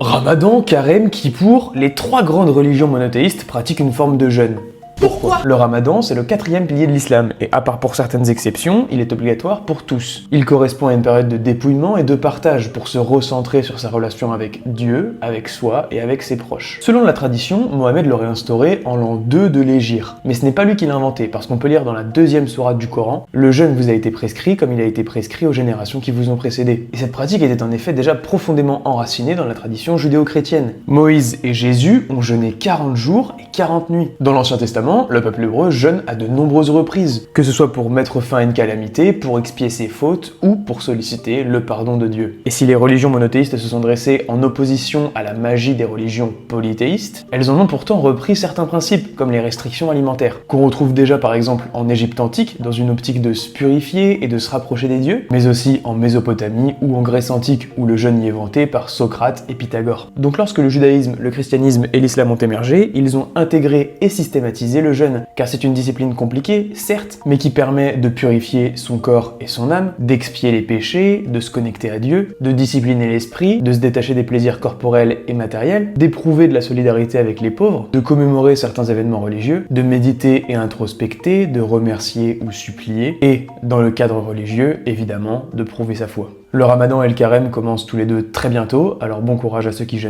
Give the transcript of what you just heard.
Ramadan, Carême, Kippour, les trois grandes religions monothéistes pratiquent une forme de jeûne. Pourquoi? Le ramadan, c'est le quatrième pilier de l'islam, et à part pour certaines exceptions, il est obligatoire pour tous. Il correspond à une période de dépouillement et de partage pour se recentrer sur sa relation avec Dieu, avec soi et avec ses proches. Selon la tradition, Mohammed l'aurait instauré en l'an 2 de l'Hégire. Mais ce n'est pas lui qui l'a inventé, parce qu'on peut lire dans la deuxième sourate du Coran, le jeûne vous a été prescrit comme il a été prescrit aux générations qui vous ont précédé. Et cette pratique était en effet déjà profondément enracinée dans la tradition judéo-chrétienne. Moïse et Jésus ont jeûné 40 jours et 40 nuits. Dans l'Ancien Testament, le peuple hébreu jeûne à de nombreuses reprises, que ce soit pour mettre fin à une calamité, pour expier ses fautes ou pour solliciter le pardon de Dieu. Et si les religions monothéistes se sont dressées en opposition à la magie des religions polythéistes, elles en ont pourtant repris certains principes, comme les restrictions alimentaires, qu'on retrouve déjà par exemple en Égypte antique, dans une optique de se purifier et de se rapprocher des dieux, mais aussi en Mésopotamie ou en Grèce antique, où le jeûne y est vanté par Socrate et Pythagore. Donc lorsque le judaïsme, le christianisme et l'islam ont émergé, ils ont intégré et systématisé le jeûne, car c'est une discipline compliquée, certes, mais qui permet de purifier son corps et son âme, d'expier les péchés, de se connecter à Dieu, de discipliner l'esprit, de se détacher des plaisirs corporels et matériels, d'éprouver de la solidarité avec les pauvres, de commémorer certains événements religieux, de méditer et introspecter, de remercier ou supplier, et, dans le cadre religieux, évidemment, de prouver sa foi. Le ramadan et le carême commencent tous les deux très bientôt, alors bon courage à ceux qui jeûnent.